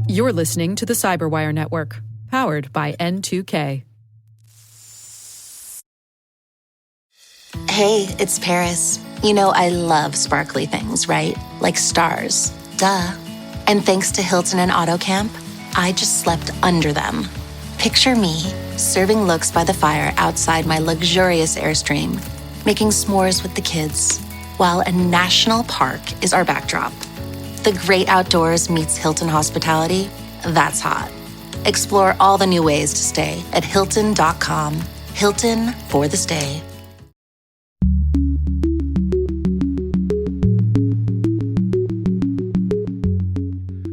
You're listening to the Cyberwire Network, powered by N2K. Hey, it's Paris. You know I love sparkly things, right? Like stars. Duh. And thanks to Hilton and AutoCamp, I just slept under them. Picture me, serving looks by the fire outside my luxurious Airstream, making s'mores with the kids, while a national park is our backdrop. The great outdoors meets Hilton hospitality. That's hot. Explore all the new ways to stay at Hilton.com. Hilton for the stay.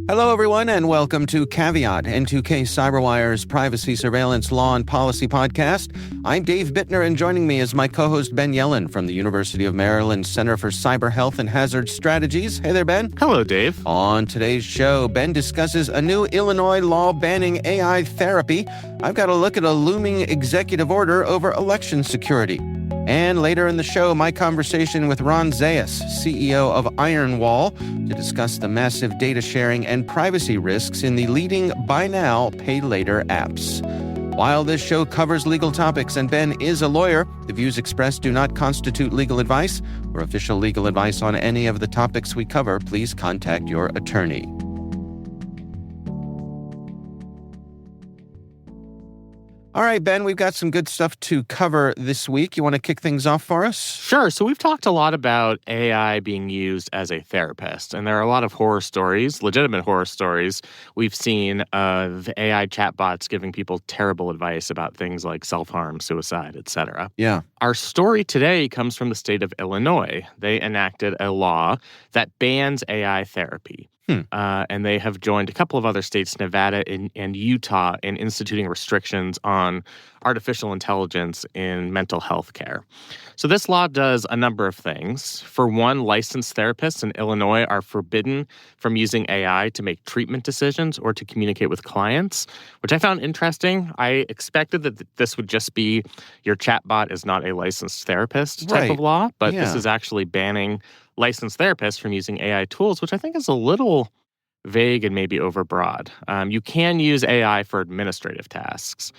Hello, everyone, and welcome to Caveat, N2K Cyberwire's privacy, surveillance, law, and policy podcast. I'm Dave Bittner, and joining me is my co-host Ben Yellen from the University of Maryland Center for Cyber Health and Hazard Strategies. Hey there, Ben. Hello, Dave. On today's show, Ben discusses a new Illinois law banning AI therapy. I've got a look at a looming executive order over election security. And later in the show, my conversation with Ron Zayas, CEO of Ironwall, to discuss the massive data sharing and privacy risks in the leading buy now, pay later apps. While this show covers legal topics and Ben is a lawyer, the views expressed do not constitute legal advice. For official legal advice on any of the topics we cover, please contact your attorney. All right, Ben, we've got some good stuff to cover this week. You want to kick things off for us? Sure. So we've talked a lot about AI being used as a therapist, and there are a lot of horror stories, legitimate horror stories, we've seen of AI chatbots giving people terrible advice about things like self-harm, suicide, etc. Yeah. Our story today comes from the state of Illinois. They enacted a law that bans AI therapy. And they have joined a couple of other states, Nevada and Utah, in instituting restrictions on artificial intelligence in mental health care. So this law does a number of things. For one, licensed therapists in Illinois are forbidden from using AI to make treatment decisions or to communicate with clients, which I found interesting. I expected that this would just be your chatbot is not a licensed therapist type of law, but this is actually banning licensed therapists from using AI tools, which I think is a little vague and maybe overbroad. You can use AI for administrative tasks,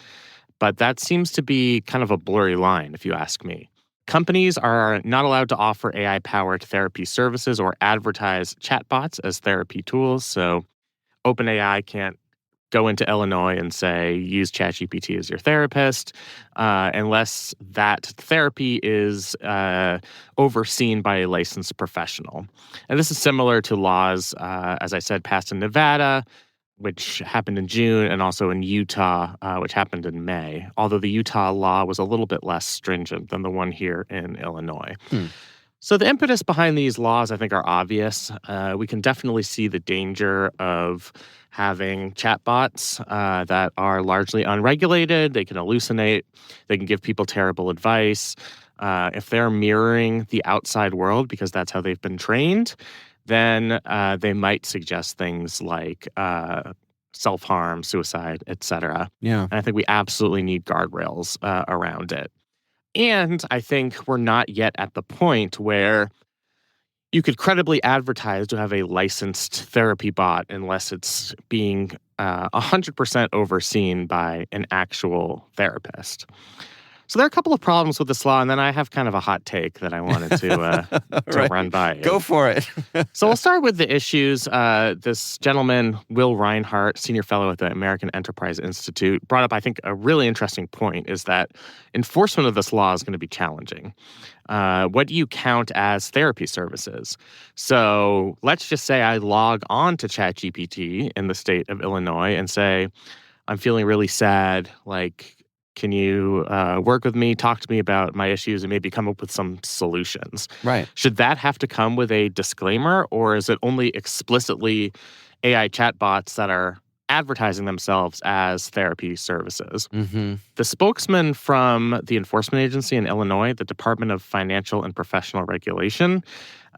but that seems to be kind of a blurry line, if you ask me. Companies are not allowed to offer AI-powered therapy services or advertise chatbots as therapy tools, so OpenAI can't go into Illinois and say, use ChatGPT as your therapist, unless that therapy is overseen by a licensed professional. And this is similar to laws, as I said, passed in Nevada, which happened in June, and also in Utah, which happened in May, although the Utah law was a little bit less stringent than the one here in Illinois. So the impetus behind these laws, I think, are obvious. We can definitely see the danger of having chatbots that are largely unregulated. They can hallucinate. They can give people terrible advice. If they're mirroring the outside world because that's how they've been trained, then they might suggest things like self-harm, suicide, etc. Yeah. And I think we absolutely need guardrails around it. And I think we're not yet at the point where you could credibly advertise to have a licensed therapy bot unless it's being 100% overseen by an actual therapist. So there are a couple of problems with this law, and then I have kind of a hot take that I wanted to run by you. Go for it. So we'll start with the issues. This gentleman, Will Reinhart, senior fellow at the American Enterprise Institute, brought up, I think, a really interesting point is that enforcement of this law is going to be challenging. What do you count as therapy services? So let's just say I log on to ChatGPT in the state of Illinois and say, I'm feeling really sad, like, can you work with me, talk to me about my issues, and maybe come up with some solutions? Right. Should that have to come with a disclaimer, or is it only explicitly AI chatbots that are advertising themselves as therapy services? The spokesman from the enforcement agency in Illinois, the Department of Financial and Professional Regulation,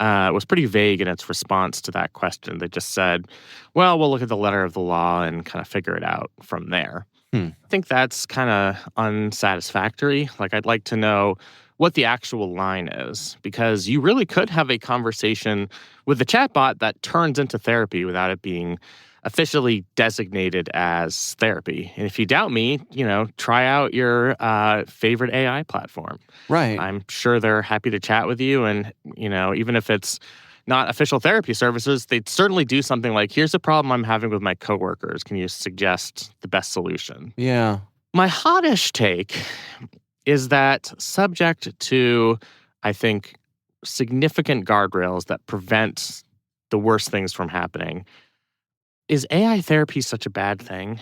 was pretty vague in its response to that question. They just said, well, we'll look at the letter of the law and kind of figure it out from there. I think that's kind of unsatisfactory. Like, I'd like to know what the actual line is, because you really could have a conversation with the chatbot that turns into therapy without it being officially designated as therapy. And if you doubt me, try out your favorite AI platform. Right. I'm sure they're happy to chat with you. And, even if it's not official therapy services, they'd certainly do something like, here's a problem I'm having with my coworkers. Can you suggest the best solution? Yeah. My hottish take is that, subject to, I think, significant guardrails that prevent the worst things from happening, is AI therapy such a bad thing?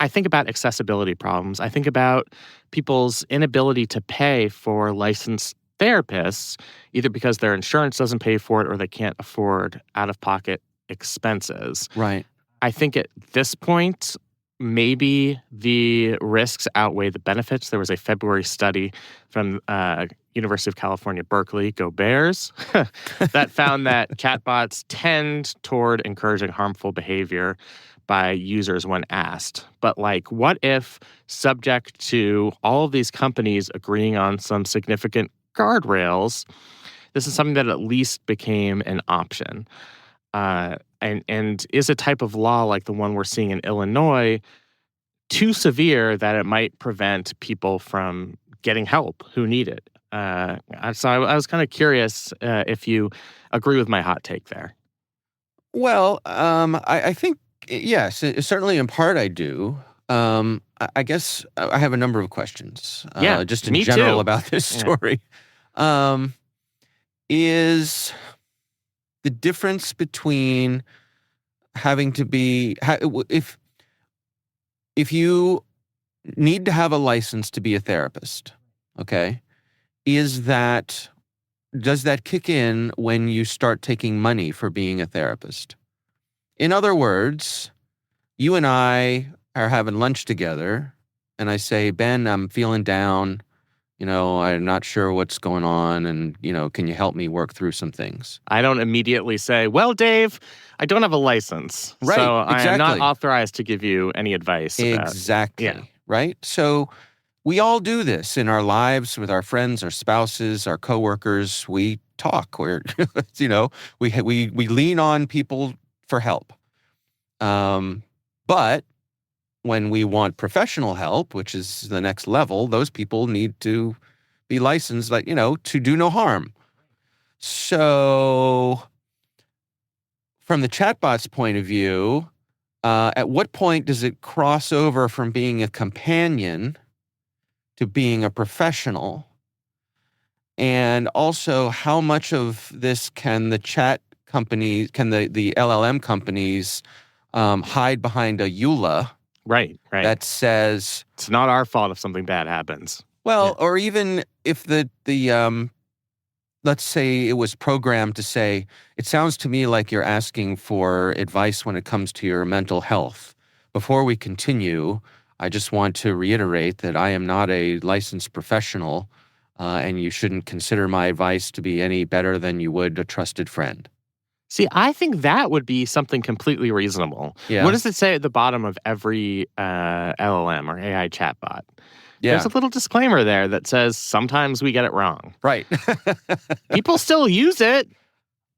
I think about accessibility problems. I think about people's inability to pay for licensed therapists, either because their insurance doesn't pay for it or they can't afford out-of-pocket expenses. Right. I think at this point, maybe the risks outweigh the benefits. There was a February study from University of California, Berkeley, go Bears, that found that chatbots tend toward encouraging harmful behavior by users when asked. But what if, subject to all of these companies agreeing on some significant guardrails, this is something that at least became an option? And is a type of law like the one we're seeing in Illinois too severe that it might prevent people from getting help who need it? So I was kind of curious if you agree with my hot take there. Well, I think, yes, certainly in part I do. I guess I have a number of questions. Just in me general too. about this story. Is the difference between having to be, if you need to have a license to be a therapist, okay, does that kick in when you start taking money for being a therapist? In other words, you and I are having lunch together, and I say, Ben, I'm feeling down. I'm not sure what's going on, and, can you help me work through some things? I don't immediately say, well, Dave, I don't have a license. Right, so I am not exactly. authorized to give you any advice. Exactly. Right? So we all do this in our lives with our friends, our spouses, our coworkers. We talk. We lean on people for help. But when we want professional help, which is the next level, those people need to be licensed, to do no harm. So from the chatbot's point of view, at what point does it cross over from being a companion to being a professional? And also, how much of this can the chat companies, can the LLM companies hide behind a EULA? Right. That says it's not our fault if something bad happens. Well, or even if the let's say it was programmed to say, it sounds to me like you're asking for advice when it comes to your mental health. Before we continue, I just want to reiterate that I am not a licensed professional, and you shouldn't consider my advice to be any better than you would a trusted friend. See, I think that would be something completely reasonable. Yeah. What does it say at the bottom of every LLM or AI chatbot? Yeah. There's a little disclaimer there that says sometimes we get it wrong. Right. People still use it,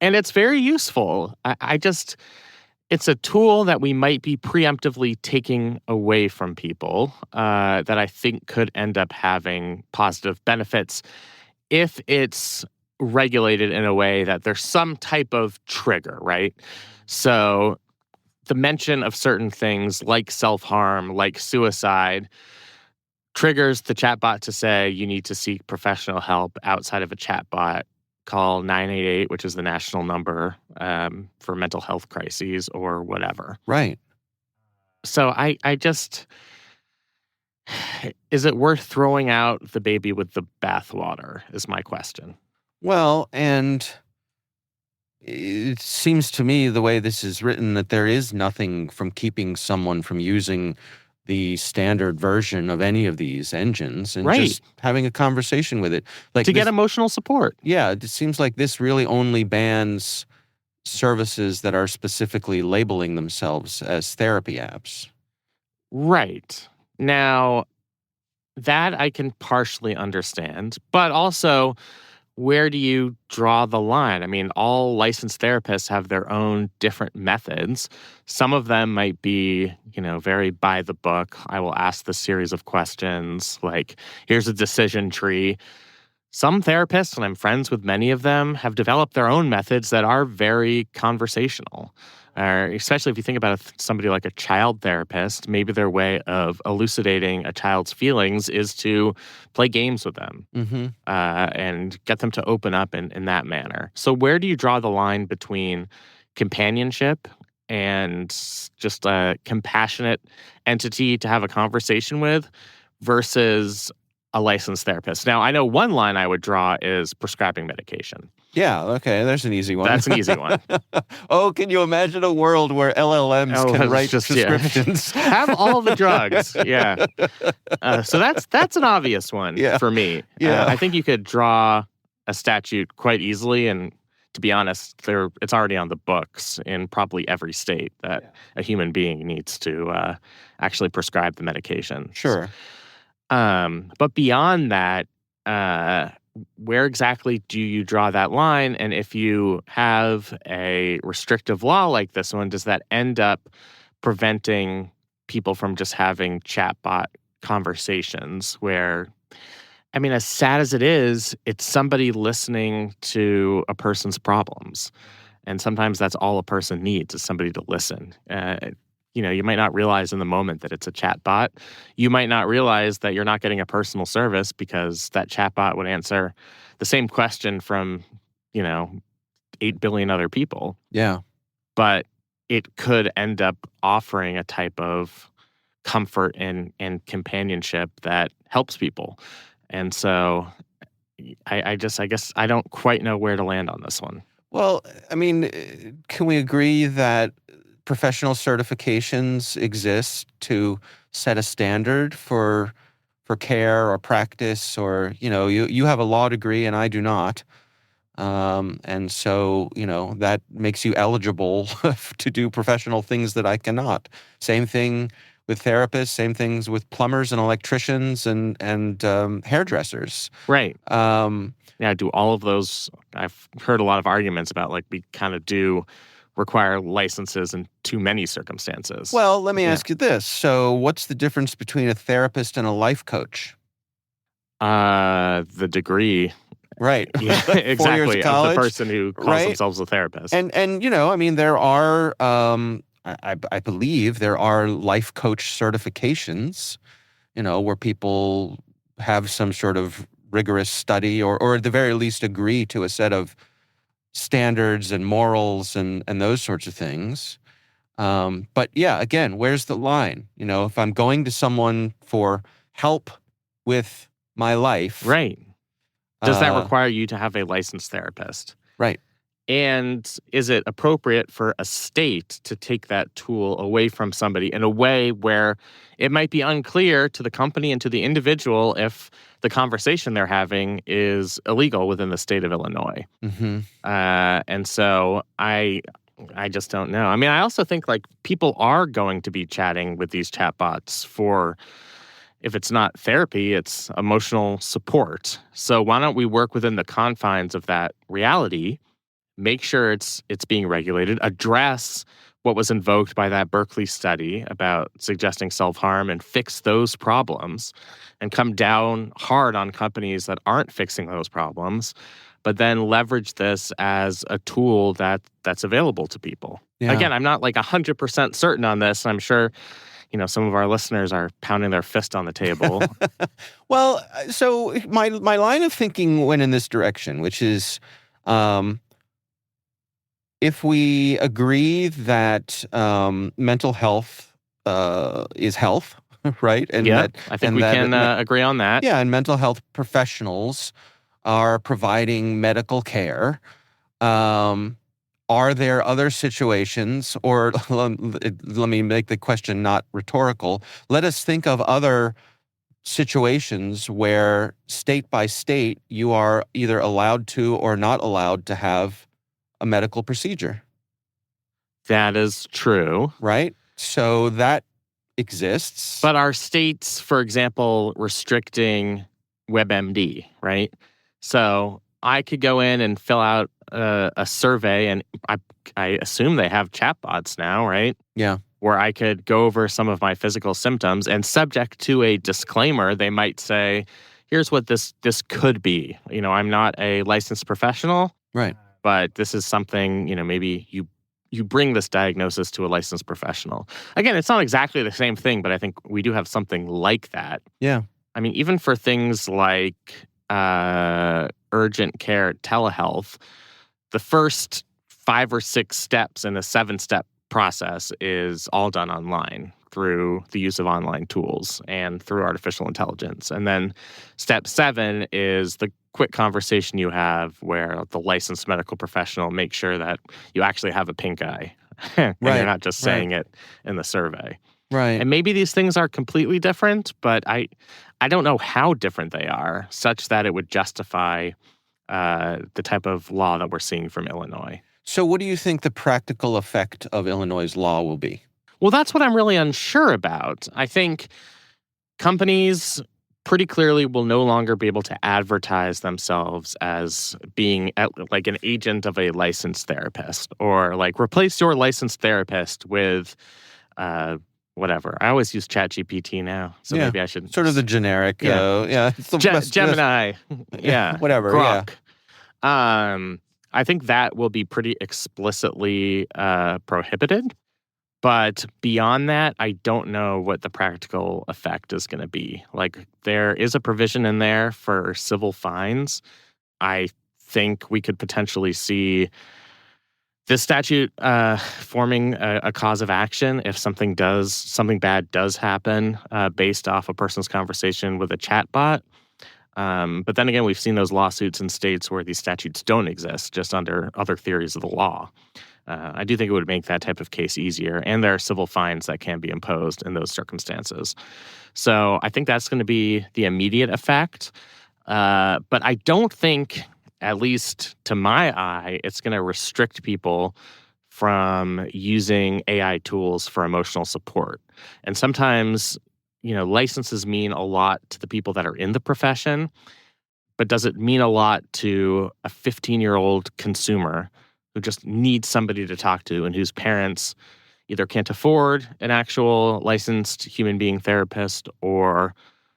and it's very useful. It's a tool that we might be preemptively taking away from people that I think could end up having positive benefits if it's regulated in a way that there's some type of trigger, right? So the mention of certain things like self-harm, like suicide, triggers the chatbot to say you need to seek professional help outside of a chatbot. Call 988, which is the national number for mental health crises or whatever. Right. So I just... Is it worth throwing out the baby with the bathwater is my question. Well, and it seems to me the way this is written that there is nothing from keeping someone from using the standard version of any of these engines and just having a conversation with it. To get emotional support. Yeah, it seems like this really only bans services that are specifically labeling themselves as therapy apps. Right. Now, That I can partially understand, but also, where do you draw the line? I mean, all licensed therapists have their own different methods. Some of them might be, very by the book. I will ask the series of questions like, here's a decision tree. Some therapists, and I'm friends with many of them, have developed their own methods that are very conversational. Especially if you think about somebody like a child therapist, maybe their way of elucidating a child's feelings is to play games with them and get them to open up in that manner. So where do you draw the line between companionship and just a compassionate entity to have a conversation with versus a licensed therapist? Now, I know one line I would draw is prescribing medication. Yeah, okay, there's an easy one. That's an easy one. Oh, can you imagine a world where LLMs can write prescriptions? Yeah. Have all the drugs, yeah. So that's an obvious one for me. Yeah. I think you could draw a statute quite easily, and to be honest, it's already on the books in probably every state that a human being needs to actually prescribe the medication. Sure. But beyond that, where exactly do you draw that line? And if you have a restrictive law like this one, does that end up preventing people from just having chatbot conversations where, I mean, as sad as it is, it's somebody listening to a person's problems. And sometimes that's all a person needs is somebody to listen. You might not realize in the moment that it's a chat bot. You might not realize that you're not getting a personal service because that chat bot would answer the same question from, 8 billion other people. Yeah. But it could end up offering a type of comfort and companionship that helps people. And so I guess I don't quite know where to land on this one. Well, I mean, can we agree that professional certifications exist to set a standard for care or practice, or you have a law degree and I do not, and so that makes you eligible to do professional things that I cannot. Same thing with therapists. Same things with plumbers and electricians and hairdressers. Right. Do all of those. I've heard a lot of arguments about we kind of do require licenses in too many circumstances. Well, let me ask you this. So what's the difference between a therapist and a life coach? The degree. Right. Yeah, exactly. 4 years of college, of the person who calls themselves a therapist. And I mean, there are, I believe there are life coach certifications, where people have some sort of rigorous study or at the very least agree to a set of standards and morals and those sorts of things. But yeah, again, where's the line? If I'm going to someone for help with my life. Right. Does that require you to have a licensed therapist? Right. And is it appropriate for a state to take that tool away from somebody in a way where it might be unclear to the company and to the individual if the conversation they're having is illegal within the state of Illinois? Mm-hmm. And so I just don't know. I mean, I also think people are going to be chatting with these chatbots for, if it's not therapy, it's emotional support. So why don't we work within the confines of that reality? Make sure it's being regulated, address what was invoked by that Berkeley study about suggesting self-harm and fix those problems, and come down hard on companies that aren't fixing those problems, but then leverage this as a tool that's available to people. Yeah. Again, I'm not 100% certain on this. I'm sure some of our listeners are pounding their fist on the table. Well, so my line of thinking went in this direction, which is, if we agree that mental health is health, right? And I think we can agree on that. Yeah, and mental health professionals are providing medical care. Are there other situations, or let me make the question not rhetorical, let us think of other situations where state by state you are either allowed to or not allowed to have a medical procedure. That is true. Right? So that exists. But are states, for example, restricting WebMD, right? So I could go in and fill out a survey, and I assume they have chatbots now, right? Yeah. Where I could go over some of my physical symptoms, and subject to a disclaimer, they might say, here's what this could be. I'm not a licensed professional, Right. but this is something, maybe you bring this diagnosis to a licensed professional. Again, it's not exactly the same thing, but I think we do have something like that. Yeah. I mean, even for things like urgent care telehealth, the first 5 or 6 steps in a 7-step process is all done online through the use of online tools and through artificial intelligence. And then step 7 is the quick conversation you have where the licensed medical professional makes sure that you actually have a pink eye and you're not just saying it in the survey. Right. And maybe these things are completely different, but I don't know how different they are such that it would justify the type of law that we're seeing from Illinois. So what do you think the practical effect of Illinois' law will be? Well, that's what I'm really unsure about. I think companies pretty clearly will no longer be able to advertise themselves as being like an agent of a licensed therapist, or like replace your licensed therapist with whatever. I always use ChatGPT now, so maybe I should sort of the generic. It's the best, Gemini. Yeah, whatever. Grok. Yeah. I think that will be pretty explicitly prohibited. But beyond that, I don't know what the practical effect is going to be. Like, there is a provision in there for civil fines. I think we could potentially see this statute forming a cause of action if something bad does happen based off a person's conversation with a chatbot. But then again, we've seen those lawsuits in states where these statutes don't exist, just under other theories of the law. I do think it would make that type of case easier, and there are civil fines that can be imposed in those circumstances. So I think that's going to be the immediate effect. But I don't think, at least to my eye, it's going to restrict people from using AI tools for emotional support. And sometimes, licenses mean a lot to the people that are in the profession, but does it mean a lot to a 15-year-old consumer who just needs somebody to talk to and whose parents either can't afford an actual licensed human being therapist or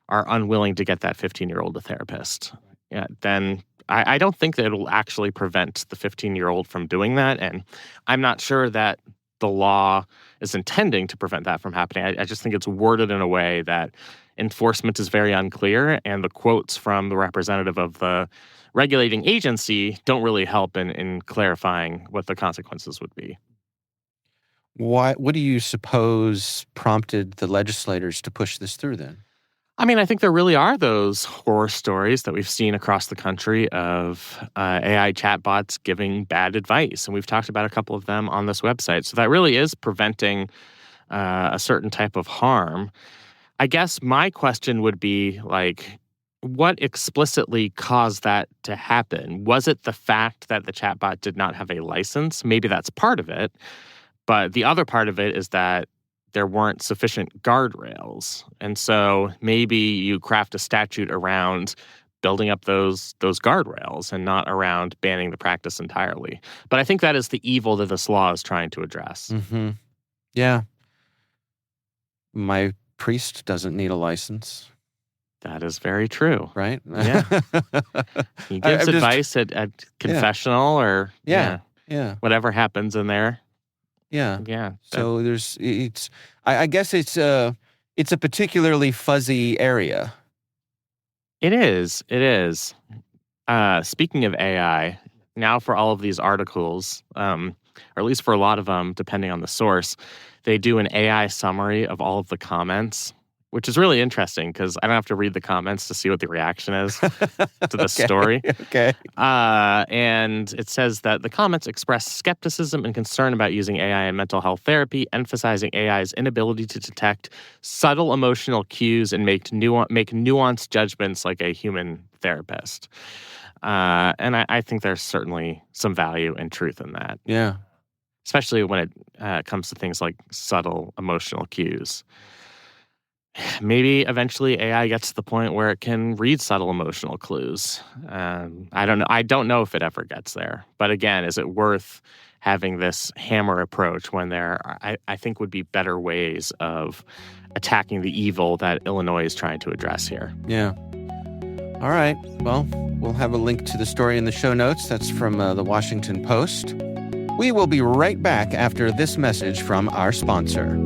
are unwilling to get that 15-year-old a therapist? Yeah, then I don't think that it'll actually prevent the 15-year-old from doing that. And I'm not sure that the law is intending to prevent that from happening. I just think it's worded in a way that enforcement is very unclear, and the quotes from the representative of the regulating agency don't really help in clarifying what the consequences would be. What do you suppose prompted the legislators to push this through then? I mean, I think there really are those horror stories that we've seen across the country of AI chatbots giving bad advice. And we've talked about a couple of them on this website. So that really is preventing a certain type of harm. I guess my question would be, like, what explicitly caused that to happen? Was it the fact that the chatbot did not have a license? Maybe that's part of it. But the other part of it is that there weren't sufficient guardrails. And so maybe you craft a statute around building up those guardrails and not around banning the practice entirely. But I think that is the evil that this law is trying to address. Mm-hmm. Yeah. My priest doesn't need a license. That is very true. Right? Yeah. He gives advice at confessional or whatever happens in there. Yeah. Yeah. So I guess it's a particularly fuzzy area. It is. It is. Speaking of AI, now for all of these articles, or at least for a lot of them, depending on the source, they do an AI summary of all of the comments, which is really interesting because I don't have to read the comments to see what the reaction is to the story. Okay. And it says that the comments express skepticism and concern about using AI in mental health therapy, emphasizing AI's inability to detect subtle emotional cues and make nuanced judgments like a human therapist. And I think there's certainly some value and truth in that. Yeah. Especially when it comes to things like subtle emotional cues. maybe eventually AI gets to the point where it can read subtle emotional clues. I don't know. I don't know if it ever gets there. But again, is it worth having this hammer approach when I think would be better ways of attacking the evil that Illinois is trying to address here? Yeah. All right. Well, we'll have a link to the story in the show notes. That's from the Washington Post. We will be right back after this message from our sponsor.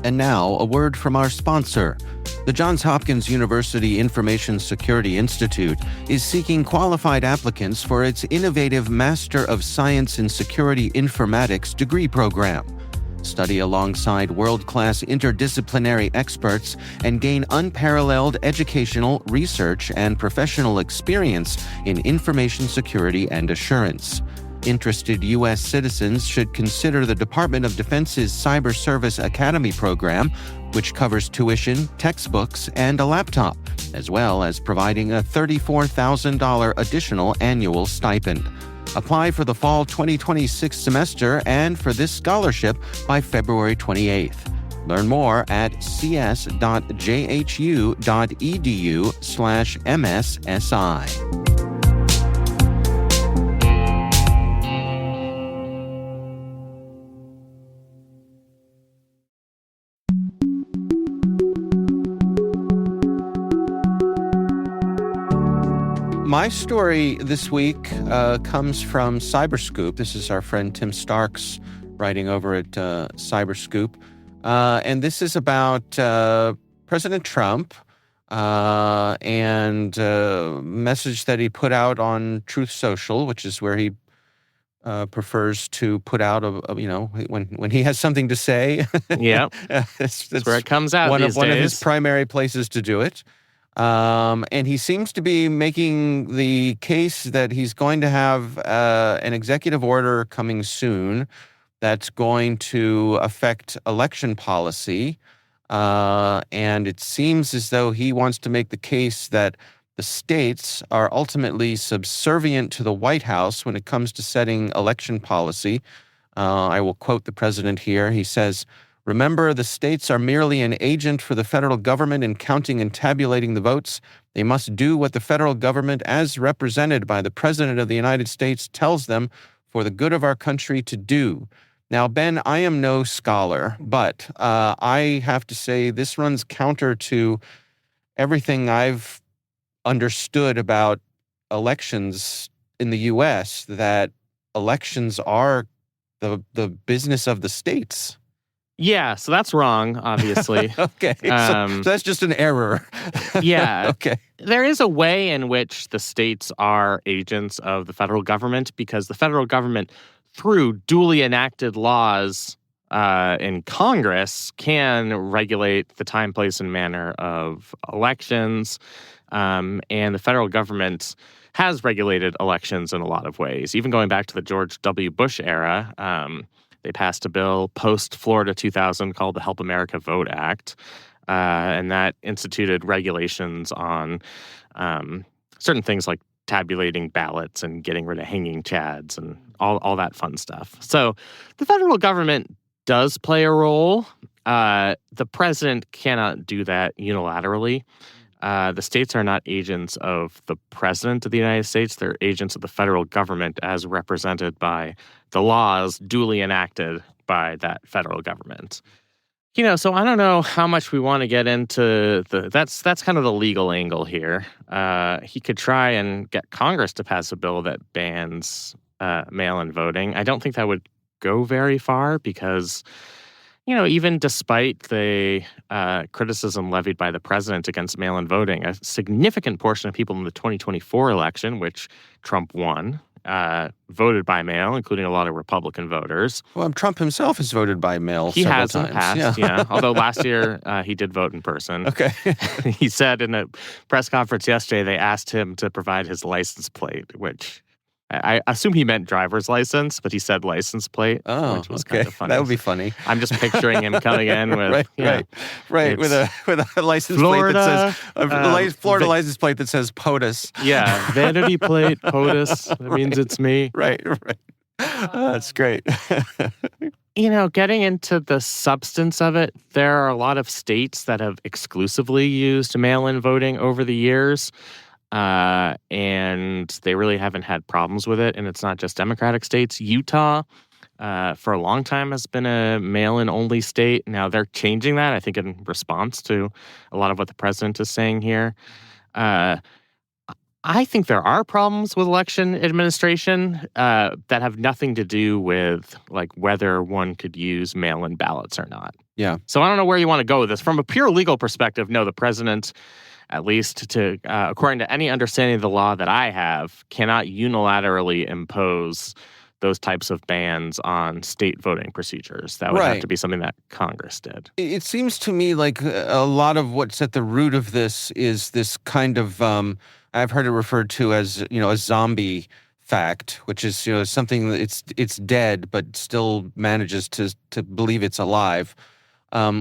And now, a word from our sponsor. The Johns Hopkins University Information Security Institute is seeking qualified applicants for its innovative Master of Science in Security Informatics degree program. Study alongside world-class interdisciplinary experts and gain unparalleled educational, research, and professional experience in information security and assurance. Interested U.S. citizens should consider the Department of Defense's Cyber Service Academy program, which covers tuition, textbooks, and a laptop, as well as providing a $34,000 additional annual stipend. Apply for the fall 2026 semester and for this scholarship by February 28th. Learn more at cs.jhu.edu/MSSI. My story this week comes from Cyberscoop. This is our friend Tim Starks writing over at Cyberscoop. And this is about President Trump and a message that he put out on Truth Social, which is where he prefers to put out, when he has something to say. Yeah, that's where it comes out one these of days. his primary places to do it. And he seems to be making the case that he's going to have an executive order coming soon that's going to affect election policy. And it seems as though he wants to make the case that the states are ultimately subservient to the White House when it comes to setting election policy. I will quote the president here. He says, "Remember, the states are merely an agent for the federal government in counting and tabulating the votes. They must do what the federal government, as represented by the President of the United States, tells them for the good of our country to do." Now, Ben, I am no scholar, but I have to say this runs counter to everything I've understood about elections in the U.S., that elections are the business of the states. Yeah, so that's wrong, obviously. Okay, so that's just an error. Yeah. Okay. There is a way in which the states are agents of the federal government because the federal government, through duly enacted laws in Congress, can regulate the time, place, and manner of elections. And the federal government has regulated elections in a lot of ways, even going back to the George W. Bush era. They passed a bill post-Florida 2000 called the Help America Vote Act, and that instituted regulations on certain things like tabulating ballots and getting rid of hanging chads and all that fun stuff. So the federal government does play a role. The president cannot do that unilaterally. The states are not agents of the president of the United States. They're agents of the federal government as represented by the laws duly enacted by that federal government. So I don't know how much we want to get into that's kind of the legal angle here. He could try and get Congress to pass a bill that bans mail-in voting. I don't think that would go very far because even despite the criticism levied by the president against mail-in voting, a significant portion of people in the 2024 election, which Trump won, voted by mail, including a lot of Republican voters. Well, Trump himself has voted by mail He several has in the times. past, yeah. Although last year he did vote in person. Okay. He said in a press conference yesterday they asked him to provide his license plate, which I assume he meant driver's license, but he said license plate, which was kind of funny. That would be funny. I'm just picturing him coming in with right, with a license plate that says Florida license plate that says POTUS. Yeah, vanity plate, POTUS. That means it's me. Right. That's great. Getting into the substance of it, there are a lot of states that have exclusively used mail-in voting over the years, and they really haven't had problems with it. And it's not just Democratic states. Utah, for a long time, has been a mail-in only state. Now they're changing that, I think, in response to a lot of what the president is saying here. I think there are problems with election administration that have nothing to do with whether one could use mail-in ballots or not. Yeah. So I don't know where you want to go with this. From a pure legal perspective, no, the president, at least according to any understanding of the law that I have, cannot unilaterally impose those types of bans on state voting procedures. That would have to be something that Congress did. It seems to me like a lot of what's at the root of this is this kind of I've heard it referred to as, a zombie fact, which is, something that it's dead but still manages to believe it's alive,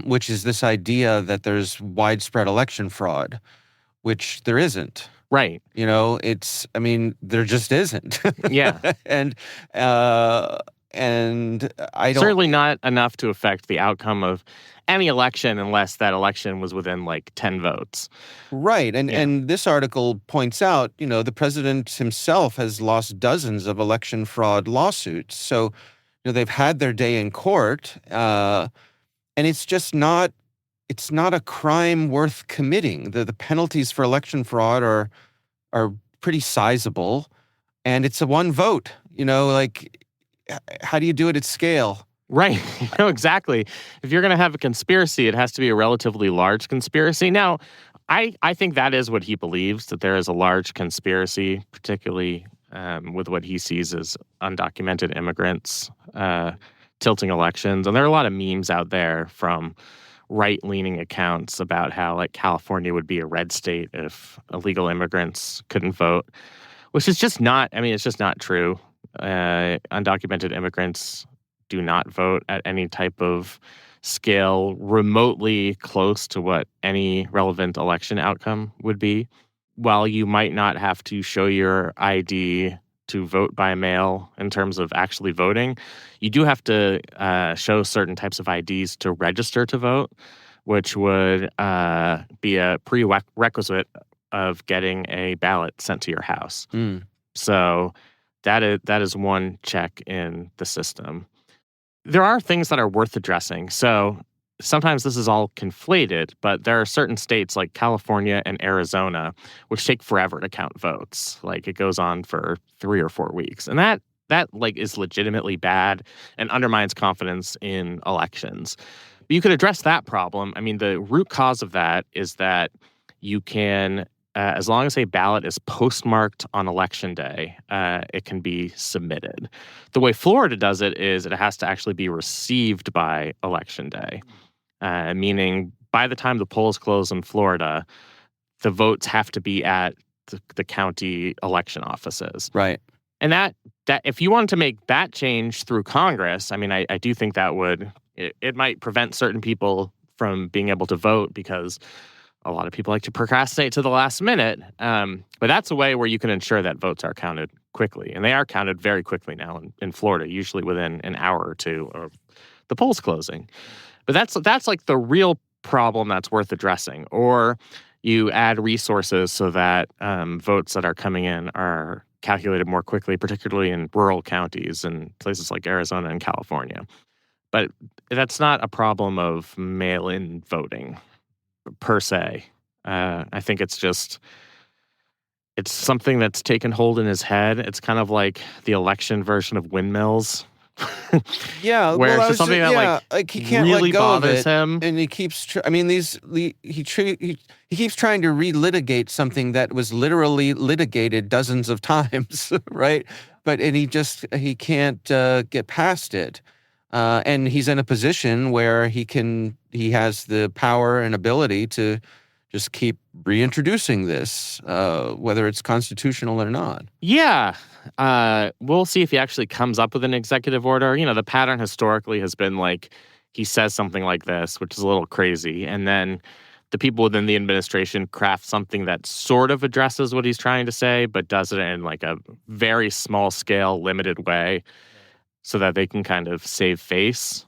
which is this idea that there's widespread election fraud, which there isn't. Right. There just isn't. Yeah. And I don't... Certainly not enough to affect the outcome of any election unless that election was within 10 votes. Right. And this article points out, the president himself has lost dozens of election fraud lawsuits. So, they've had their day in court, and it's just not a crime worth committing. The penalties for election fraud are pretty sizable, and it's a one vote. How do you do it at scale? Right. Exactly. If you're going to have a conspiracy, it has to be a relatively large conspiracy. Now, I think that is what he believes, that there is a large conspiracy, particularly with what he sees as undocumented immigrants tilting elections. And there are a lot of memes out there from right-leaning accounts about how California would be a red state if illegal immigrants couldn't vote, which is just not, it's just not true. Undocumented immigrants do not vote at any type of scale remotely close to what any relevant election outcome would be. While you might not have to show your ID to vote by mail in terms of actually voting, you do have to show certain types of IDs to register to vote, which would be a prerequisite of getting a ballot sent to your house. So that is one check in the system. There are things that are worth addressing. So sometimes this is all conflated, but there are certain states like California and Arizona which take forever to count votes. It goes on for 3 or 4 weeks. And that is legitimately bad and undermines confidence in elections. But you could address that problem. The root cause of that is that you can, as long as a ballot is postmarked on election day, it can be submitted. The way Florida does it is it has to actually be received by election day, meaning by the time the polls close in Florida, the votes have to be at the county election offices. Right. And that if you wanted to make that change through Congress, I do think that it might prevent certain people from being able to vote because a lot of people like to procrastinate to the last minute. But that's a way where you can ensure that votes are counted quickly. And they are counted very quickly now in Florida, usually within an hour or two of the polls closing. But that's the real problem that's worth addressing. Or you add resources so that votes that are coming in are calculated more quickly, particularly in rural counties and places like Arizona and California. But that's not a problem of mail-in voting per se. I think it's something that's taken hold in his head. It's kind of like the election version of windmills. Yeah, where it's just something that he can't really let go bothers of it, him, and he keeps. He keeps trying to relitigate something that was literally litigated dozens of times, right? And he can't get past it, and he's in a position where he has the power and ability to just keep reintroducing this, whether it's constitutional or not. Yeah. We'll see if he actually comes up with an executive order. The pattern historically has been like he says something like this, which is a little crazy, and then the people within the administration craft something that sort of addresses what he's trying to say, but does it in like a very small scale, limited way so that they can kind of save face.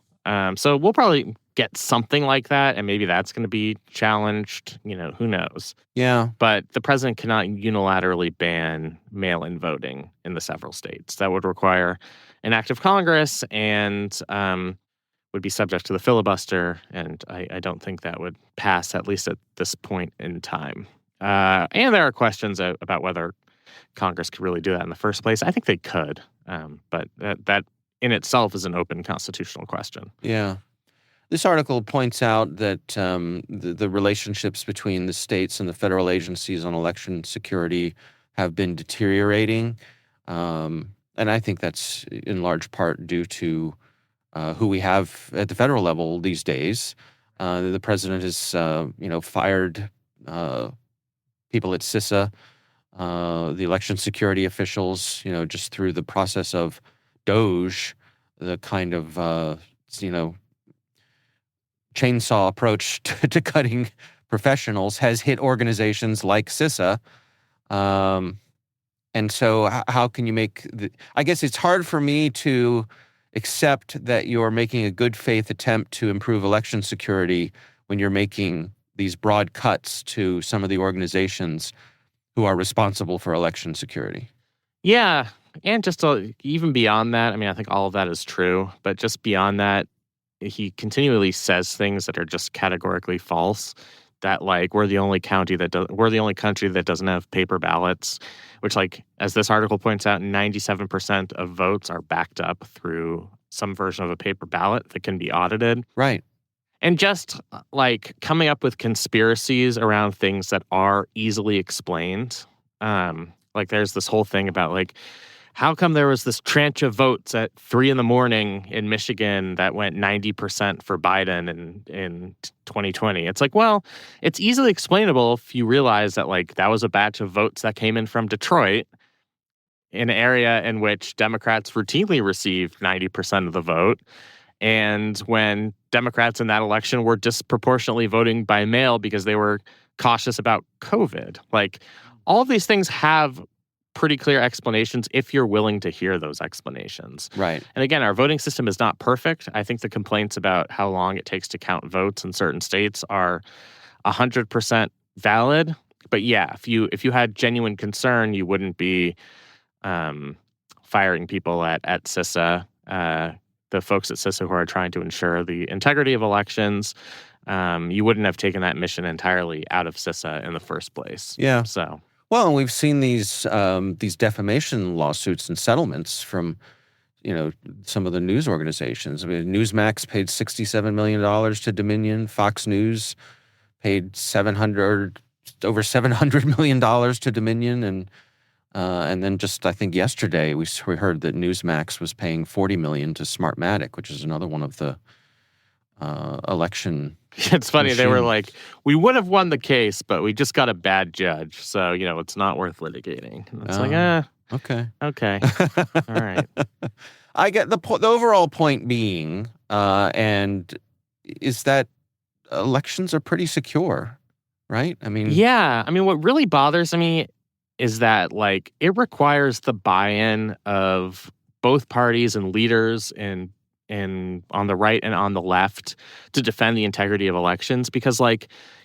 So we'll probably get something like that, and maybe that's going to be challenged. Who knows? Yeah. But the president cannot unilaterally ban mail-in voting in the several states. That would require an act of Congress and would be subject to the filibuster, and I don't think that would pass, at least at this point in time. And there are questions about whether Congress could really do that in the first place. I think they could, but that in itself is an open constitutional question. Yeah. This article points out that the relationships between the states and the federal agencies on election security have been deteriorating. And I think that's in large part due to who we have at the federal level these days. The president has, fired people at CISA, the election security officials, just through the process of DOJ, the kind of, chainsaw approach to cutting professionals has hit organizations like CISA. And so how can you make I guess it's hard for me to accept that you're making a good faith attempt to improve election security when you're making these broad cuts to some of the organizations who are responsible for election security. Yeah. And just even beyond that, I think all of that is true, but just beyond that, he continually says things that are just categorically false. That we're the only country that doesn't have paper ballots, which as this article points out, 97% of votes are backed up through some version of a paper ballot that can be audited. Right. And just coming up with conspiracies around things that are easily explained. There's this whole thing about how come there was this tranche of votes at 3 a.m. in Michigan that went 90% for Biden in 2020? It's well, it's easily explainable if you realize that that was a batch of votes that came in from Detroit, an area in which Democrats routinely received 90% of the vote. And when Democrats in that election were disproportionately voting by mail because they were cautious about COVID. All of these things have pretty clear explanations if you're willing to hear those explanations. Right. And again, our voting system is not perfect. I think the complaints about how long it takes to count votes in certain states are 100% valid. But yeah, if you had genuine concern, you wouldn't be firing people at CISA, the folks at CISA who are trying to ensure the integrity of elections. You wouldn't have taken that mission entirely out of CISA in the first place. Yeah. So. Well, and we've seen these defamation lawsuits and settlements from, some of the news organizations. Newsmax paid $67 million to Dominion. Fox News paid over $700 million to Dominion, and then just I think yesterday we heard that Newsmax was paying $40 million to Smartmatic, which is another one of the election. It's funny. machine. They were we would have won the case, but we just got a bad judge. So, it's not worth litigating. And it's Okay. All right. I get the overall point being, and is that elections are pretty secure, right? Yeah. What really bothers me is that, it requires the buy-in of both parties and leaders and on the right and on the left to defend the integrity of elections, because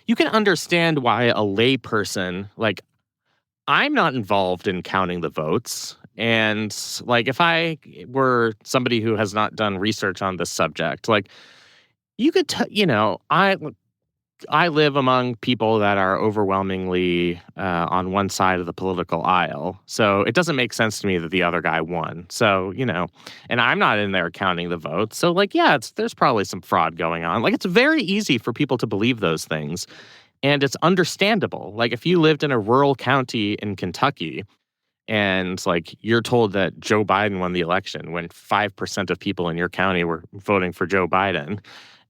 you can understand why a layperson, I'm not involved in counting the votes, and if I were somebody who has not done research on this subject, you could I live among people that are overwhelmingly on one side of the political aisle. So it doesn't make sense to me that the other guy won. So, and I'm not in there counting the votes. So, there's probably some fraud going on. It's very easy for people to believe those things. And it's understandable. If you lived in a rural county in Kentucky and, you're told that Joe Biden won the election when 5% of people in your county were voting for Joe Biden,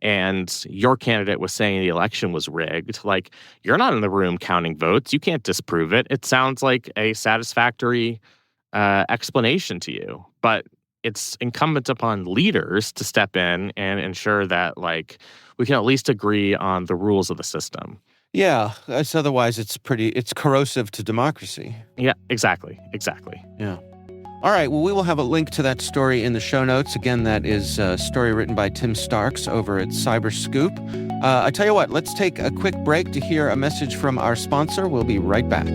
and your candidate was saying the election was rigged, like, you're not in the room counting votes. You can't disprove it. It sounds like a satisfactory explanation to you. But it's incumbent upon leaders to step in and ensure that, like, we can at least agree on the rules of the system. Yeah, otherwise it's corrosive to democracy. Yeah, exactly. Yeah. All right, well, we will have a link to that story in the show notes. Again, that is a story written by Tim Starks over at Cyberscoop. I tell you what, let's take a quick break to hear a message from our sponsor. We'll be right back.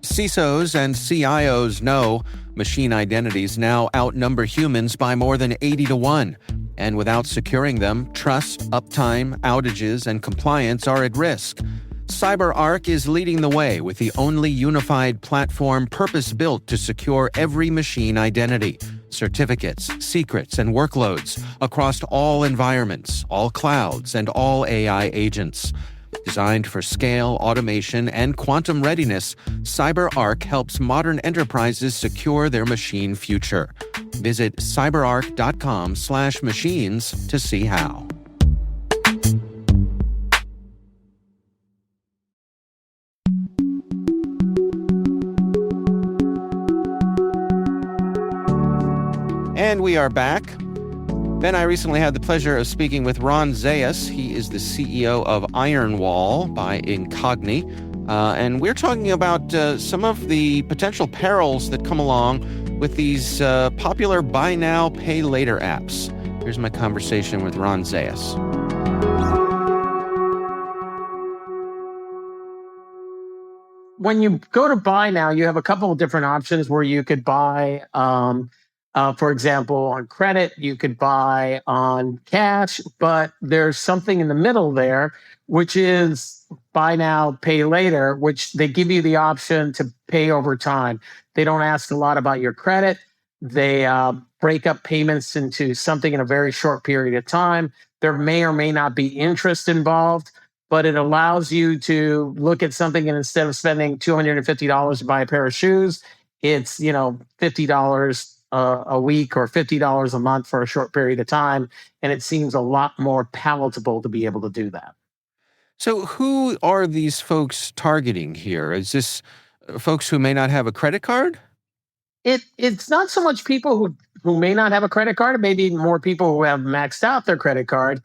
CISOs and CIOs know machine identities now outnumber humans by more than 80-1. And without securing them, trust, uptime, outages, and compliance are at risk. CyberArk is leading the way with the only unified platform purpose-built to secure every machine identity, certificates, secrets, and workloads across all environments, all clouds, and all AI agents. Designed for scale, automation, and quantum readiness, CyberArk helps modern enterprises secure their machine future. Visit cyberark.com/machines to see how. And we are back. Ben, I recently had the pleasure of speaking with Ron Zayas. He is the CEO of Ironwall by Incogni. And we're talking about some of the potential perils that come along with these popular buy now, pay later apps. Here's my conversation with Ron Zayas. When you go to buy now, you have a couple of different options where you could buy, for example, on credit, you could buy on cash, but there's something in the middle there, which is buy now, pay later, which they give you the option to pay over time. They don't ask a lot about your credit. They break up payments into something in a very short period of time. There may or may not be interest involved, but it allows you to look at something, and instead of spending $250 to buy a pair of shoes, it's, $50 a week or $50 a month for a short period of time. And it seems a lot more palatable to be able to do that. So who are these folks targeting here? Is this folks who may not have a credit card? It's not so much people who may not have a credit card, maybe more people who have maxed out their credit card.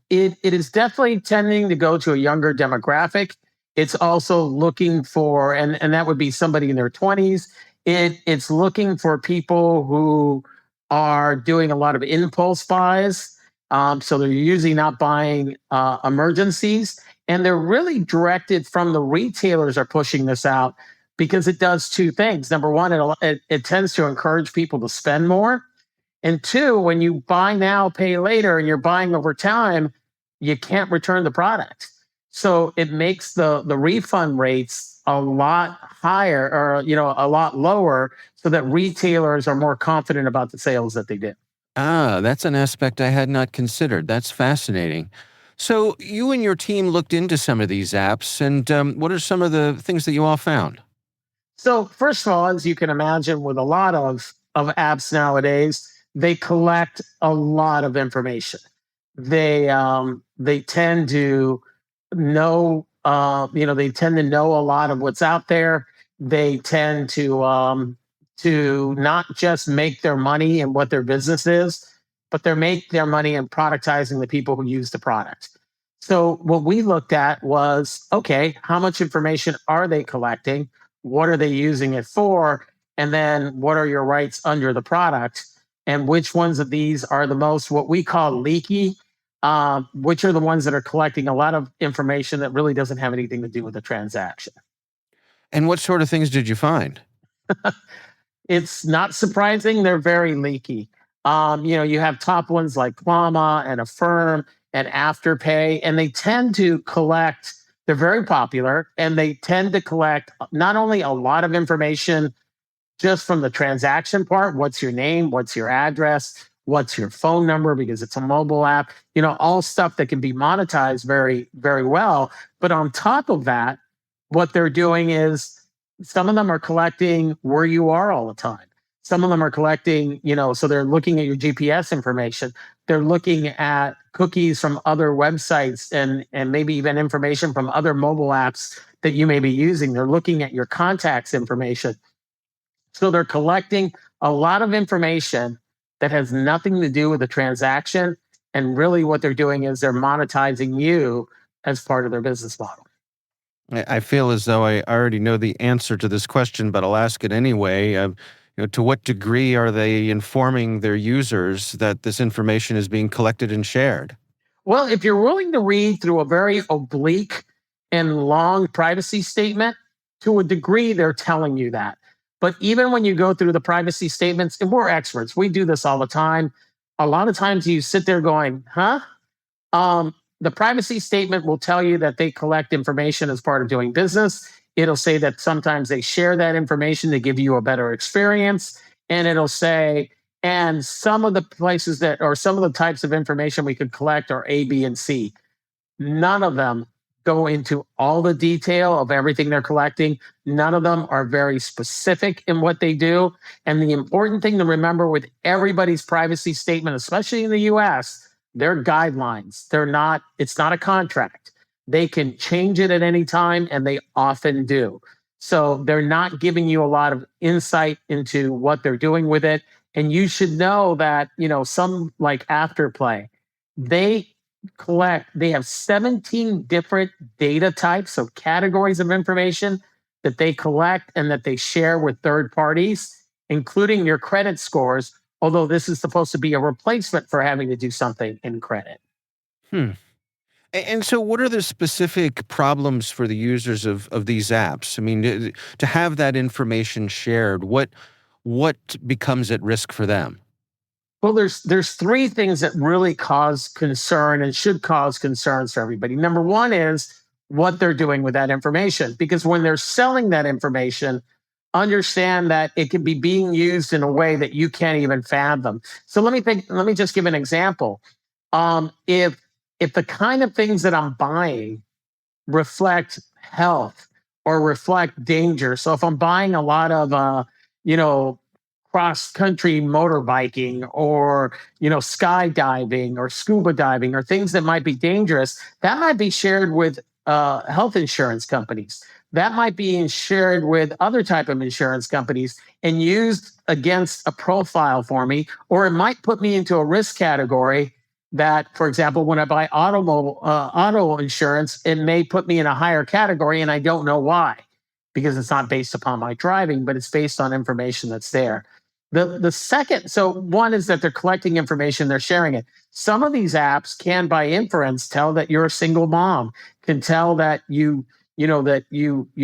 It is definitely tending to go to a younger demographic. It's also looking for, and that would be somebody in their 20s. It's looking for people who are doing a lot of impulse buys. So they're usually not buying emergencies. And they're really directed from the retailers are pushing this out because it does two things. Number one, it tends to encourage people to spend more. And two, when you buy now, pay later, and you're buying over time, you can't return the product. So it makes the refund rates a lot higher, or a lot lower, so that retailers are more confident about the sales that they did. That's an aspect I had not considered. That's fascinating. So you and your team looked into some of these apps, and what are some of the things that you all found? So first of all, as you can imagine, with a lot of apps nowadays, they collect a lot of information. They tend to know, they tend to know a lot of what's out there. They tend to not just make their money in what their business is, but they make their money in productizing the people who use the product. So what we looked at was, okay, how much information are they collecting? What are they using it for? And then what are your rights under the product? And which ones of these are the most, what we call leaky, which are the ones that are collecting a lot of information that really doesn't have anything to do with the transaction. And what sort of things did you find? It's not surprising. They're very leaky. You have top ones like Llama and Affirm and Afterpay, and they tend to collect, they're very popular, and they tend to collect not only a lot of information just from the transaction part, what's your name, what's your address, what's your phone number because it's a mobile app, all stuff that can be monetized very, very well. But on top of that, what they're doing is some of them are collecting where you are all the time. Some of them are collecting, so they're looking at your GPS information. They're looking at cookies from other websites and maybe even information from other mobile apps that you may be using. They're looking at your contacts information. So they're collecting a lot of information that has nothing to do with the transaction. And really what they're doing is they're monetizing you as part of their business model. I feel as though I already know the answer to this question, but I'll ask it anyway. To what degree are they informing their users that this information is being collected and shared? Well, if you're willing to read through a very oblique and long privacy statement, to a degree, they're telling you that. But even when you go through the privacy statements, and we're experts, we do this all the time. A lot of times you sit there going, huh? The privacy statement will tell you that they collect information as part of doing business. It'll say that sometimes they share that information to give you a better experience. And it'll say, and some of the places that, or some of the types of information we could collect are A, B, and C. None of them go into all the detail of everything they're collecting. None of them are very specific in what they do. And the important thing to remember with everybody's privacy statement, especially in the US, they're guidelines. It's not a contract. They can change it at any time, and they often do. So they're not giving you a lot of insight into what they're doing with it. And you should know that, some like Afterplay, they have 17 different data types, so categories of information that they collect and that they share with third parties, including your credit scores, although this is supposed to be a replacement for having to do something in credit. And so what are the specific problems for the users of these apps? I mean, to have that information shared, what becomes at risk for them? Well, there's three things that really cause concern and should cause concerns for everybody. Number one is what they're doing with that information, because when they're selling that information, understand that it can be being used in a way that you can't even fathom. So let me just give an example. If the kind of things that I'm buying reflect health or reflect danger, so if I'm buying a lot of cross-country motorbiking or skydiving or scuba diving or things that might be dangerous, that might be shared with health insurance companies. That might be shared with other type of insurance companies and used against a profile for me, or it might put me into a risk category that, for example, when I buy auto insurance, it may put me in a higher category, and I don't know why, because it's not based upon my driving, but it's based on information that's there. The second, so one is that they're collecting information, they're sharing it. Some of these apps can, by inference, tell that you're a single mom, can tell that you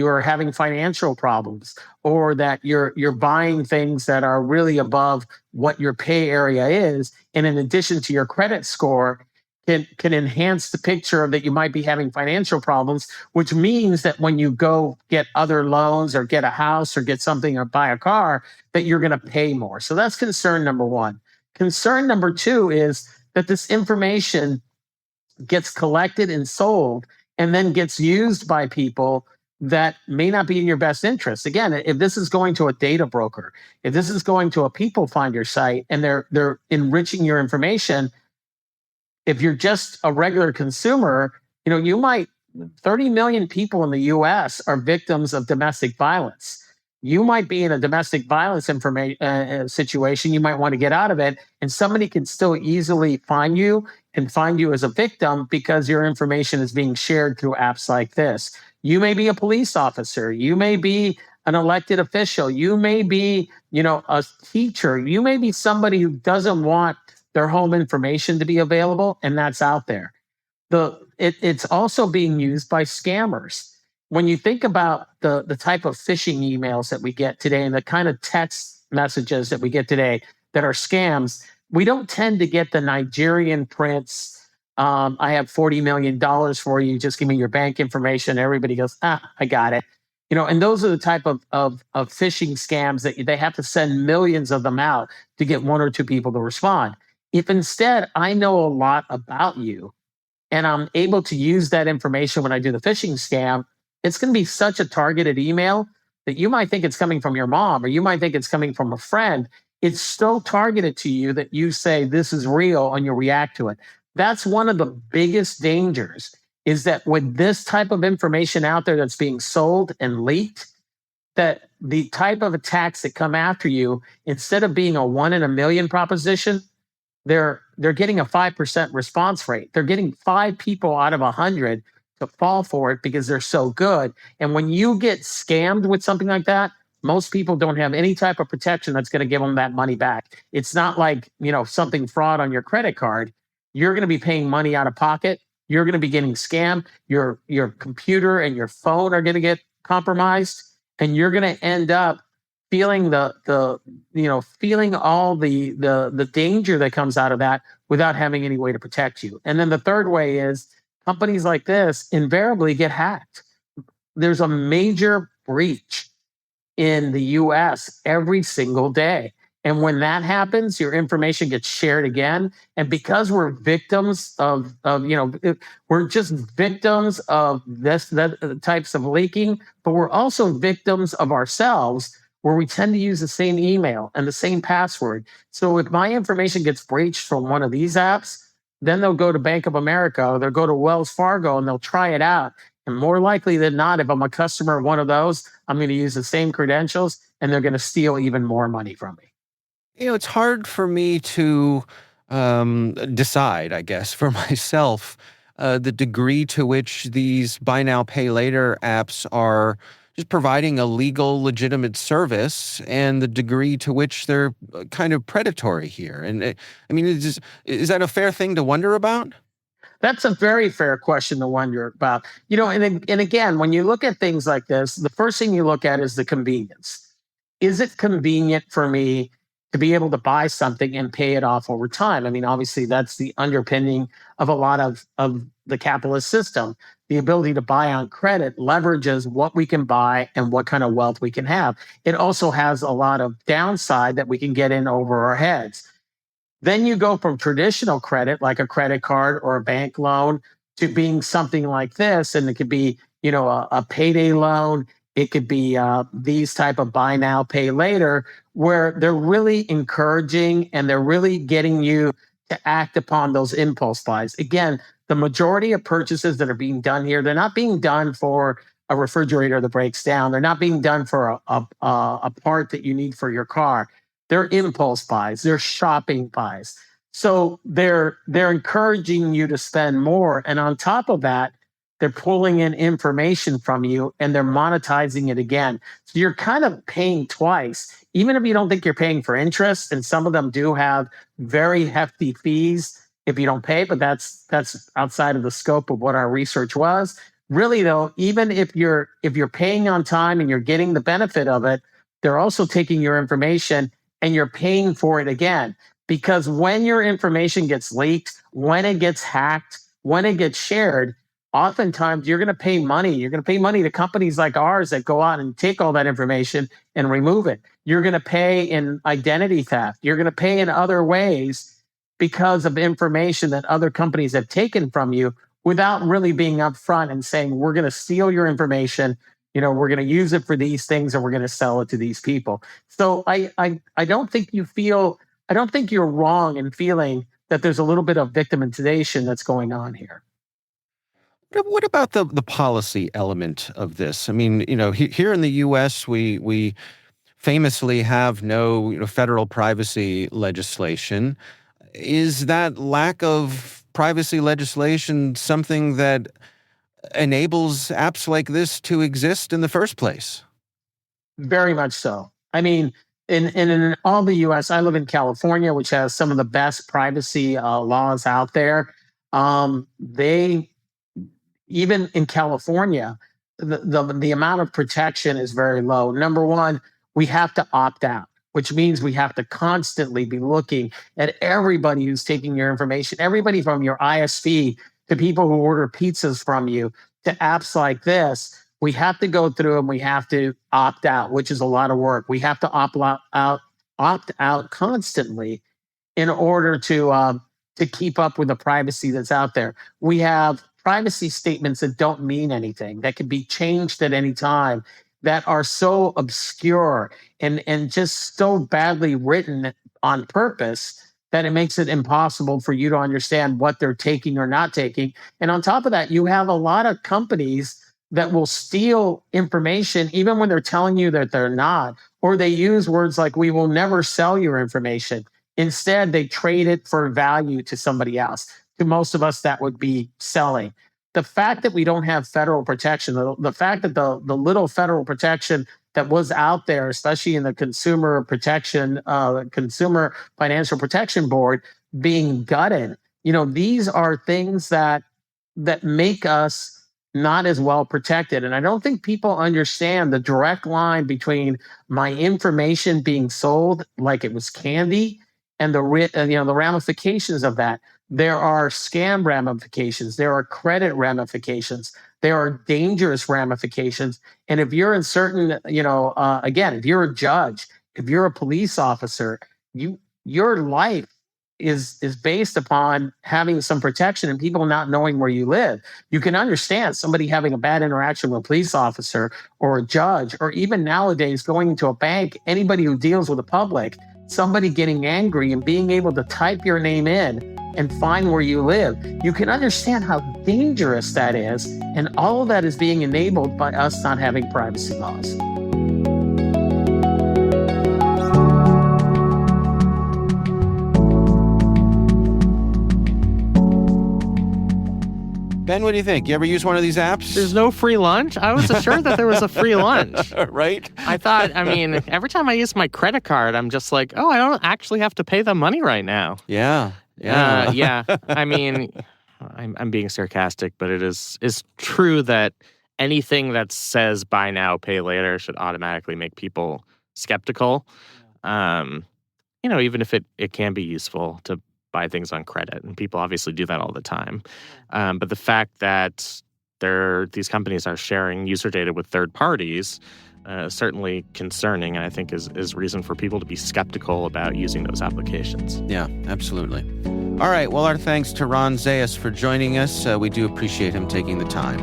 are having financial problems, or that you're buying things that are really above what your pay area is, and in addition to your credit score, can enhance the picture of that you might be having financial problems, which means that when you go get other loans or get a house or get something or buy a car, that you're going to pay more. So that's concern number one. Concern number two is that this information gets collected and sold and then gets used by people that may not be in your best interest. Again, if this is going to a data broker, if this is going to a people finder site and they're enriching your information, if you're just a regular consumer, 30 million people in the US are victims of domestic violence. You might be in a domestic violence situation. You might want to get out of it, and somebody can still easily find you and find you as a victim because your information is being shared through apps like this. You may be a police officer. You may be an elected official. You may be, a teacher. You may be somebody who doesn't want their home information to be available, and that's out there. It's also being used by scammers. When you think about the type of phishing emails that we get today and the kind of text messages that we get today that are scams, we don't tend to get the Nigerian prince, I have $40 million for you, just give me your bank information. Everybody goes, I got it. And those are the type of phishing scams that they have to send millions of them out to get one or two people to respond. If instead I know a lot about you and I'm able to use that information when I do the phishing scam, it's going to be such a targeted email that you might think it's coming from your mom or you might think it's coming from a friend. It's so targeted to you that you say this is real and you react to it. That's one of the biggest dangers, is that with this type of information out there that's being sold and leaked, that the type of attacks that come after you, instead of being a 1 in a million proposition, they're getting a 5% response rate. They're getting 5 people out of 100 to fall for it because they're so good. And when you get scammed with something like that, most people don't have any type of protection that's going to give them that money back. It's not like, something fraud on your credit card. You're going to be paying money out of pocket. You're going to be getting scammed. Your computer and your phone are going to get compromised, and you're going to end up feeling feeling all the danger that comes out of that without having any way to protect you. And then the third way is companies like this invariably get hacked. There's a major breach in the US every single day. And when that happens, your information gets shared again. And because we're victims we're just victims of that types of leaking, but we're also victims of ourselves, where we tend to use the same email and the same password. So if my information gets breached from one of these apps, then they'll go to Bank of America or they'll go to Wells Fargo and they'll try it out. And more likely than not, if I'm a customer of one of those, I'm going to use the same credentials and they're going to steal even more money from me. It's hard for me to decide, I guess, for myself, the degree to which these buy now, pay later apps are just providing a legal, legitimate service, and the degree to which they're kind of predatory here. And is that a fair thing to wonder about? That's a very fair question to wonder about. And again, when you look at things like this, the first thing you look at is the convenience. Is it convenient for me to be able to buy something and pay it off over time? I mean, obviously, that's the underpinning of a lot of the capitalist system. The ability to buy on credit leverages what we can buy and what kind of wealth we can have. It also has a lot of downside that we can get in over our heads. Then you go from traditional credit, like a credit card or a bank loan, to being something like this. And it could be, a payday loan. It could be these type of buy now, pay later, where they're really encouraging and they're really getting you to act upon those impulse buys. Again, the majority of purchases that are being done here, they're not being done for a refrigerator that breaks down. They're not being done for a part that you need for your car. They're impulse buys. They're shopping buys. So they're encouraging you to spend more. And on top of that, they're pulling in information from you and they're monetizing it again. So you're kind of paying twice, even if you don't think you're paying for interest. And some of them do have very hefty fees if you don't pay, but that's outside of the scope of what our research was. Really though, even if you're paying on time and you're getting the benefit of it, they're also taking your information and you're paying for it again. Because when your information gets leaked, when it gets hacked, when it gets shared, oftentimes you're going to pay money. You're going to pay money to companies like ours that go out and take all that information and remove it. You're going to pay in identity theft. You're going to pay in other ways because of information that other companies have taken from you without really being upfront and saying, we're going to steal your information. We're going to use it for these things and we're going to sell it to these people. So I don't think you're wrong in feeling that there's a little bit of victimization that's going on here. What about the policy element of this? I mean, here in the U.S., we famously have no federal privacy legislation. Is that lack of privacy legislation something that enables apps like this to exist in the first place? Very much so. I mean, in all the U.S., I live in California, which has some of the best privacy laws out there. Even in California, the amount of protection is very low. Number one, we have to opt out, which means we have to constantly be looking at everybody who's taking your information, everybody from your ISP to people who order pizzas from you to apps like this. We have to go through and we have to opt out, which is a lot of work. We have to opt out constantly. in order to keep up with the privacy that's out there. We have privacy statements that don't mean anything, that can be changed at any time, that are so obscure and just so badly written on purpose that it makes it impossible for you to understand what they're taking or not taking. And on top of that, you have a lot of companies that will steal information even when they're telling you that they're not, or they use words like, we will never sell your information. Instead, they trade it for value to somebody else. To most of us, that would be selling. The fact that we don't have federal protection, the fact that the little federal protection that was out there, especially in the Consumer Financial Protection Board, being gutted, these are things that make us not as well protected. And I don't think people understand the direct line between my information being sold like it was candy and the ramifications of that. There are scam ramifications. There are credit ramifications. There are dangerous ramifications. And if you're in certain, again, if you're a judge, if you're a police officer, your life is based upon having some protection and people not knowing where you live. You can understand somebody having a bad interaction with a police officer or a judge, or even nowadays going into a bank, anybody who deals with the public, somebody getting angry and being able to type your name in and find where you live. You can understand how dangerous that is. And all of that is being enabled by us not having privacy laws. Ben, what do you think? You ever use one of these apps? There's no free lunch? I was assured that there was a free lunch. Right? I thought, every time I use my credit card, I'm just like, I don't actually have to pay them money right now. Yeah. I'm being sarcastic, but it's true that anything that says buy now, pay later should automatically make people skeptical. Even if it can be useful to buy things on credit, and people obviously do that all the time. But the fact that these companies are sharing user data with third parties is certainly concerning, and I think is reason for people to be skeptical about using those applications. Yeah, absolutely. All right, well, our thanks to Ron Zayas for joining us. We do appreciate him taking the time.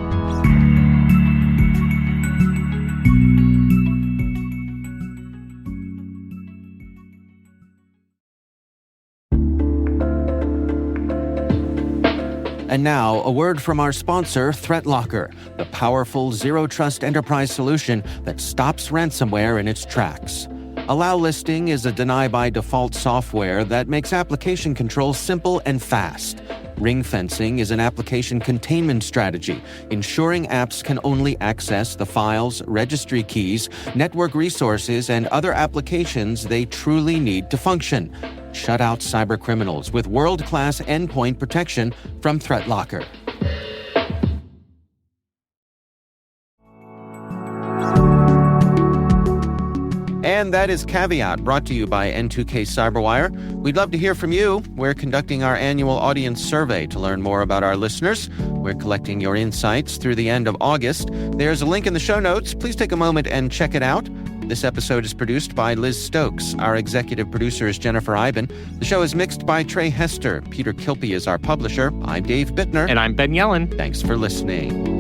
And now, a word from our sponsor, ThreatLocker, the powerful zero-trust enterprise solution that stops ransomware in its tracks. Allow Listing is a deny-by-default software that makes application control simple and fast. Ring fencing is an application containment strategy, ensuring apps can only access the files, registry keys, network resources, and other applications they truly need to function. Shut out cybercriminals with world-class endpoint protection from ThreatLocker. And that is Caveat, brought to you by N2K Cyberwire. We'd love to hear from you. We're conducting our annual audience survey to learn more about our listeners. We're collecting your insights through the end of August. There's a link in the show notes. Please take a moment and check it out. This episode is produced by Liz Stokes. Our executive producer is Jennifer Iben. The show is mixed by Trey Hester. Peter Kilpie is our publisher. I'm Dave Bittner. And I'm Ben Yellen. Thanks for listening.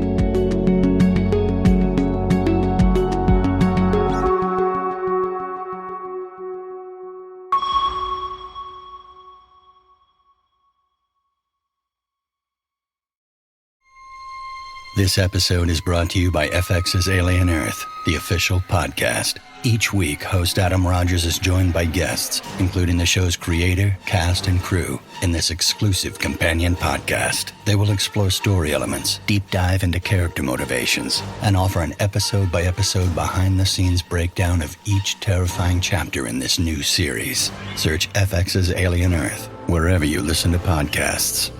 This episode is brought to you by FX's Alien Earth, the official podcast. Each week, host Adam Rogers is joined by guests, including the show's creator, cast, and crew, in this exclusive companion podcast. They will explore story elements, deep dive into character motivations, and offer an episode-by-episode behind-the-scenes breakdown of each terrifying chapter in this new series. Search FX's Alien Earth wherever you listen to podcasts.